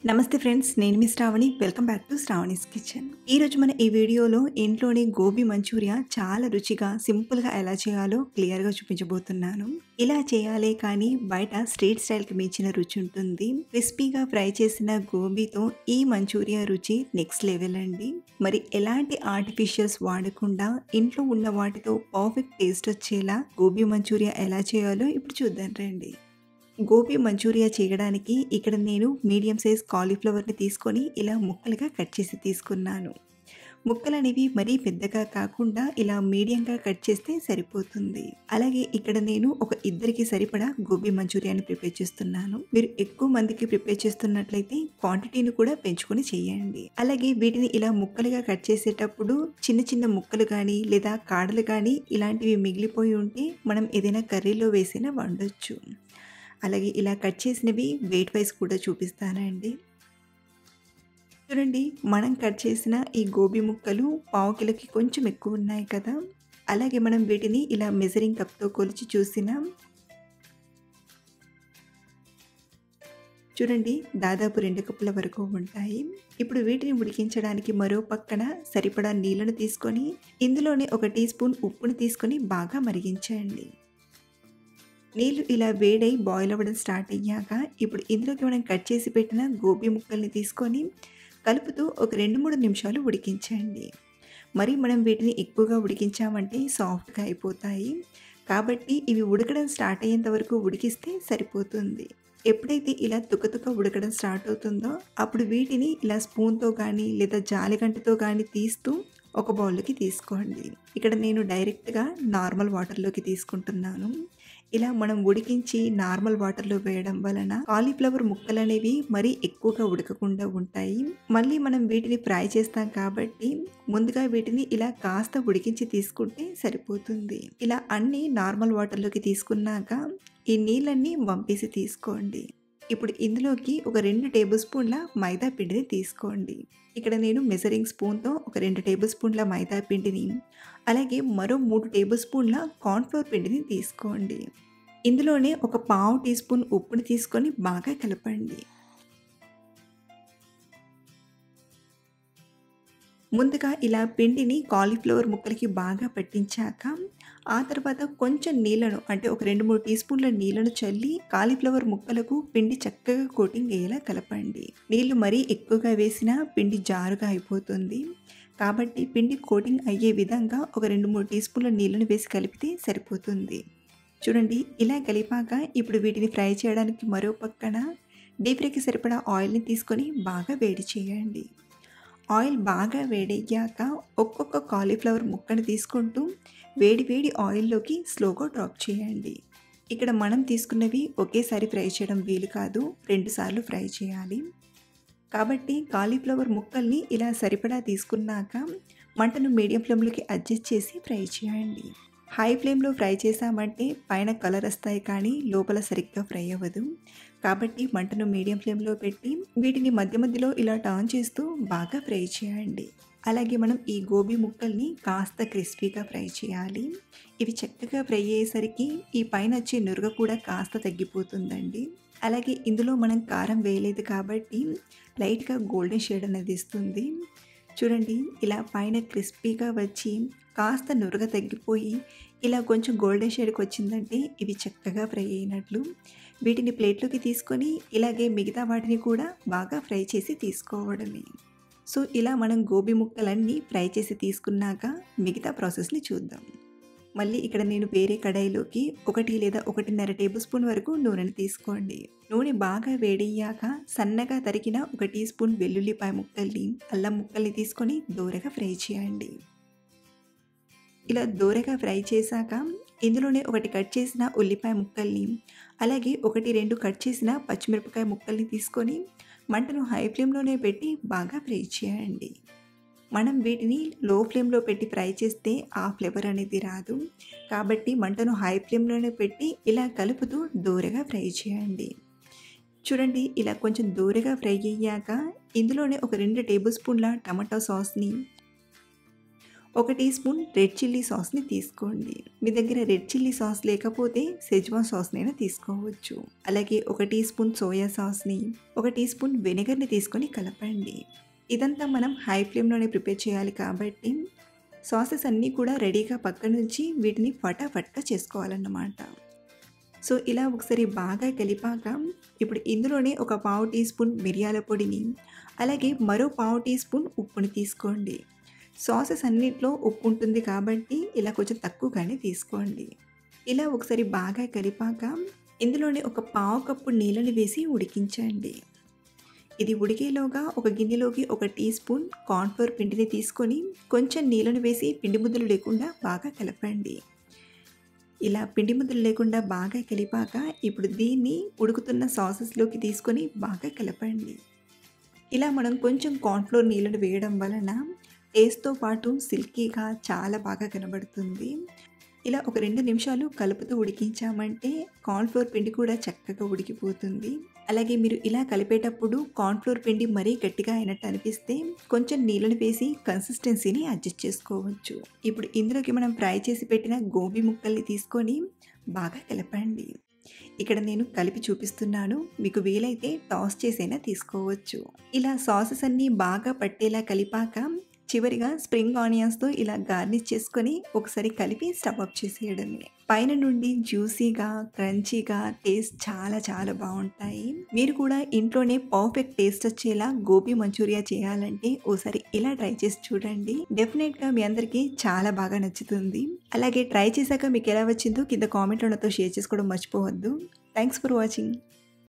నమస్తే ఫ్రెండ్స్, నేను మీ Sravani. Welcome back to Sravani's kitchen. ఈరోజు మన ఈ వీడియోలో ఇంట్లోనే గోబీ మంచూరియా చాలా రుచిగా సింపుల్గా ఎలా చేయాలో క్లియర్గా చూపించబోతున్నాను. ఇలా చేయాలే కానీ బయట స్ట్రీట్ స్టైల్కి మించిన రుచి ఉంటుంది. క్రిస్పీగా ఫ్రై చేసిన గోబీతో ఈ మంచూరియా రుచి నెక్స్ట్ లెవెల్ అండి. మరి ఎలాంటి ఆర్టిఫిషియల్స్ వాడకుండా ఇంట్లో ఉన్న వాటితో పర్ఫెక్ట్ టేస్ట్ వచ్చేలా గోబీ మంచూరియా ఎలా చేయాలో ఇప్పుడు చూద్దాం రండి. గోబీ మంచూరియా చేయడానికి ఇక్కడ నేను మీడియం సైజ్ కాలీఫ్లవర్ని తీసుకొని ఇలా ముక్కలుగా కట్ చేసి తీసుకున్నాను. ముక్కలు అనేవి మరీ పెద్దగా కాకుండా ఇలా మీడియంగా కట్ చేస్తే సరిపోతుంది. అలాగే ఇక్కడ నేను ఒక ఇద్దరికి సరిపడా గోబీ మంచూరియాని ప్రిపేర్ చేస్తున్నాను. మీరు ఎక్కువ మందికి ప్రిపేర్ చేస్తున్నట్లయితే క్వాంటిటీని కూడా పెంచుకొని చేయండి. అలాగే వీటిని ఇలా ముక్కలుగా కట్ చేసేటప్పుడు చిన్న చిన్న ముక్కలు కానీ లేదా కాడలు కానీ ఇలాంటివి మిగిలిపోయి ఉంటే మనం ఏదైనా కర్రీలో వేసినా వండొచ్చు. అలాగే ఇలా కట్ చేసినవి వెయిట్ వైజ్ కూడా చూపిస్తానండి. చూడండి, మనం కట్ చేసిన ఈ గోబీ ముక్కలు పావు కిలోకి కొంచెం ఎక్కువ ఉన్నాయి కదా. అలాగే మనం వీటిని ఇలా మెజరింగ్ కప్తో కొలిచి చూసినా చూడండి, దాదాపు 2 కప్పుల వరకు ఉంటాయి. ఇప్పుడు వీటిని ఉడికించడానికి మరో పక్కన సరిపడా నీళ్ళను తీసుకొని ఇందులోనే 1 టీ స్పూన్ ఉప్పును తీసుకొని బాగా మరిగించండి. నీళ్ళు ఇలా వేడై బాయిల్ అవ్వడం స్టార్ట్ అయ్యాక ఇప్పుడు ఇందులోకి మనం కట్ చేసి పెట్టిన గోబీ ముక్కల్ని తీసుకొని కలుపుతూ ఒక 2-3 నిమిషాలు ఉడికించండి. మరి మనం వీటిని ఎక్కువగా ఉడికించామంటే సాఫ్ట్గా అయిపోతాయి. కాబట్టి ఇవి ఉడకడం స్టార్ట్ అయ్యేంత వరకు ఉడికిస్తే సరిపోతుంది. ఎప్పుడైతే ఇలా తుకతుక ఉడకడం స్టార్ట్ అవుతుందో అప్పుడు వీటిని ఇలా స్పూన్తో కానీ లేదా జాలిగంటతో కానీ తీస్తూ ఒక బౌల్లోకి తీసుకోండి. ఇక్కడ నేను డైరెక్ట్గా నార్మల్ వాటర్లోకి తీసుకుంటున్నాను. ఇలా మనం ఉడికించి నార్మల్ వాటర్లో వేయడం వలన కాలీఫ్లవర్ ముక్కలు అనేవి మరీ ఎక్కువగా ఉడకకుండా ఉంటాయి. మళ్ళీ మనం వీటిని ఫ్రై చేస్తాం కాబట్టి ముందుగా వీటిని ఇలా కాస్త ఉడికించి తీసుకుంటే సరిపోతుంది. ఇలా అన్ని నార్మల్ వాటర్లోకి తీసుకున్నాక ఈ నీళ్ళన్నీ వంపేసి తీసుకోండి. ఇప్పుడు ఇందులోకి ఒక 2 టేబుల్ స్పూన్ల మైదా పిండిని తీసుకోండి. ఇక్కడ నేను మెజరింగ్ స్పూన్తో ఒక 2 టేబుల్ స్పూన్ల మైదా పిండిని అలాగే మరో 3 టేబుల్ స్పూన్ల కార్న్ఫ్లోర్ పిండిని తీసుకోండి. ఇందులోనే ఒక పావు టీ స్పూన్ ఉప్పుని తీసుకొని బాగా కలపండి. ముందుగా ఇలా పిండిని కాలీఫ్లవర్ ముక్కలకి బాగా పట్టించాక ఆ తర్వాత కొంచెం నీళ్ళను అంటే ఒక 2-3 టీ స్పూన్ల నీళ్ళను చల్లి కాలీఫ్లవర్ ముక్కలకు పిండి చక్కగా కోటింగ్ అయ్యేలా కలపండి. నీళ్లు మరీ ఎక్కువగా వేసినా పిండి జారుగా అయిపోతుంది. కాబట్టి పిండి కోటింగ్ అయ్యే విధంగా ఒక 2-3 టీ స్పూన్ల నీళ్ళను వేసి కలిపితే సరిపోతుంది. చూడండి, ఇలా కలిపాక ఇప్పుడు వీటిని ఫ్రై చేయడానికి మరో పక్కన డీప్ ఫ్రైకి సరిపడా ఆయిల్ని తీసుకొని బాగా వేడి చేయండి. ఆయిల్ బాగా వేడయ్యాక ఒక్కొక్క కాలీఫ్లవర్ ముక్కను తీసుకుంటూ వేడి వేడి ఆయిల్లోకి స్లోగా డ్రాప్ చేయండి. ఇక్కడ మనం తీసుకున్నవి ఒకేసారి ఫ్రై చేయడం వీలు కాదు, 2 సార్లు ఫ్రై చేయాలి. కాబట్టి కాలీఫ్లవర్ ముక్కల్ని ఇలా సరిపడా తీసుకున్నాక మంటను మీడియం ఫ్లేమ్లోకి అడ్జస్ట్ చేసి ఫ్రై చేయండి. హై ఫ్లేమ్లో ఫ్రై చేసామంటే పైన కలర్ వస్తాయి కానీ లోపల సరిగ్గా ఫ్రై అవ్వదు. కాబట్టి మంటను మీడియం ఫ్లేమ్లో పెట్టి వీటిని మధ్య మధ్యలో ఇలా టర్న్ చేస్తూ బాగా ఫ్రై చేయండి. అలాగే మనం ఈ గోబీ ముక్కల్ని కాస్త క్రిస్పీగా ఫ్రై చేయాలి. ఇవి చక్కగా ఫ్రై అయ్యేసరికి ఈ పైన వచ్చే నురుగ కూడా కాస్త తగ్గిపోతుందండి. అలాగే ఇందులో మనం కారం వేయలేదు కాబట్టి లైట్గా గోల్డెన్ షేడ్ అనేది ఇస్తుంది. చూడండి, ఇలా పైన క్రిస్పీగా వచ్చి కాస్త నురగ తగ్గిపోయి ఇలా కొంచెం గోల్డెన్ షేడ్కి వచ్చిందంటే ఇవి చక్కగా ఫ్రై అయినట్లు. వీటిని ప్లేట్లోకి తీసుకొని ఇలాగే మిగతా వాటిని కూడా బాగా ఫ్రై చేసి తీసుకోవడమే. సో ఇలా మనం గోబీ ముక్కలన్నీ ఫ్రై చేసి తీసుకున్నాక మిగతా ప్రాసెస్ని చూద్దాం. మళ్ళీ ఇక్కడ నేను వేరే కడాయిలోకి 1 లేదా 1.5 టేబుల్ స్పూన్ వరకు నూనెని తీసుకోండి. నూనె బాగా వేడయ్యాక సన్నగా తరిగిన 1 టీ స్పూన్ వెల్లుల్లిపాయ ముక్కల్ని అల్లం ముక్కల్ని తీసుకొని దోరగా ఫ్రై చేయండి. ఇలా దోరగా ఫ్రై చేశాక ఇందులోనే 1 కట్ చేసిన ఉల్లిపాయ ముక్కల్ని అలాగే 1-2 కట్ చేసిన పచ్చిమిరపకాయ ముక్కల్ని తీసుకొని మంటను హై ఫ్లేమ్లోనే పెట్టి బాగా ఫ్రై చేయండి. మనం వీటిని లో ఫ్లేమ్లో పెట్టి ఫ్రై చేస్తే ఆ ఫ్లేవర్ అనేది రాదు. కాబట్టి మంటను హై ఫ్లేమ్లోనే పెట్టి ఇలా కలుపుతూ దోరగా ఫ్రై చేయండి. చూడండి, ఇలా కొంచెం దోరగా ఫ్రై అయ్యాక ఇందులోనే ఒక 2 టేబుల్ స్పూన్ల టమాటో సాస్ని ఒక టీ స్పూన్ రెడ్ చిల్లీ సాస్‌ని తీసుకోండి. మీ దగ్గర రెడ్ చిల్లీ సాస్ లేకపోతే షెజ్వాన్ సాస్‌నైనా తీసుకోవచ్చు. అలాగే ఒక టీ స్పూన్ సోయా సాస్‌ని, ఒక టీ స్పూన్ వెనిగర్‌ని తీసుకొని కలపండి. ఇదంతా మనం హై ఫ్లేమ్‌లోనే ప్రిపేర్ చేయాలి కాబట్టి సాసెస్ అన్నీ కూడా రెడీగా పక్కనుంచి వీటిని ఫటాఫట్‌గా చేసుకోవాలన్నమాట. సో, ఇలా ఒకసారి బాగా కలిపాక ఇప్పుడు ఇందులోనే ఒక పావు టీ స్పూన్ మిరియాల పొడిని, అలాగే మరో పావు టీ స్పూన్ ఉప్పుని తీసుకోండి. సాసెస్ అన్నిట్లో ఉప్పు ఉంటుంది కాబట్టి ఇలా కొంచెం తక్కువగానే తీసుకోండి. ఇలా ఒకసారి బాగా కలిపాక ఇందులోనే ఒక పావు కప్పు నీళ్ళని వేసి ఉడికించండి. ఇది ఉడికేలోగా ఒక గిన్నెలోకి ఒక టీ స్పూన్ కార్న్‌ఫ్లోర్ పిండిని తీసుకొని కొంచెం నీళ్ళను వేసి పిండి ముద్దలు లేకుండా బాగా కలపండి. ఇలా పిండి ముద్దలు లేకుండా బాగా కలిపాక ఇప్పుడు దీన్ని ఉడుకుతున్న సాసెస్‌లోకి తీసుకొని బాగా కలపండి. ఇలా మనం కొంచెం కార్న్‌ఫ్లోర్ నీళ్ళను వేయడం వలన టేస్ట్‌తో పాటు సిల్కీగా చాలా బాగా కనబడుతుంది. ఇలా ఒక 2 నిమిషాలు కలుపుతూ ఉడికించామంటే కార్న్‌ఫ్లోర్ పిండి కూడా చక్కగా ఉడికిపోతుంది. అలాగే మీరు ఇలా కలిపేటప్పుడు కార్న్‌ఫ్లోర్ పిండి మరీ గట్టిగా అయినట్టు అనిపిస్తే కొంచెం నీళ్ళని వేసి కన్సిస్టెన్సీని అడ్జస్ట్ చేసుకోవచ్చు. ఇప్పుడు ఇందులోకి మనం ఫ్రై చేసి పెట్టిన గోబీ ముక్కల్ని తీసుకొని బాగా కలపండి. ఇక్కడ నేను కలిపి చూపిస్తున్నాను. మీకు వీలైతే టాస్ చేసైనా తీసుకోవచ్చు. ఇలా సాసెస్ అన్నీ బాగా పట్టేలా కలిపాక చివరిగా స్ప్రింగ్ ఆనియన్స్‌తో ఇలా గార్నిష్ చేసుకొని ఒకసారి కలిపి స్టవ్ ఆఫ్ చేసేయడమే. పైన నుండి జ్యూసీగా, క్రంచీగా టేస్ట్ చాలా చాలా బావుంటాయి. మీరు కూడా ఇంట్లోనే పర్ఫెక్ట్ టేస్ట్ వచ్చేలా గోబీ మంచూరియా చేయాలంటే ఓసారి ఇలా ట్రై చేసి చూడండి. డెఫినెట్‌గా మీ అందరికీ చాలా బాగా నచ్చుతుంది. అలాగే ట్రై చేశాక మీకు ఎలా వచ్చిందో కింద కామెంట్‌లో నాతో షేర్ చేసుకోవడం మర్చిపోవద్దు. Thanks for watching.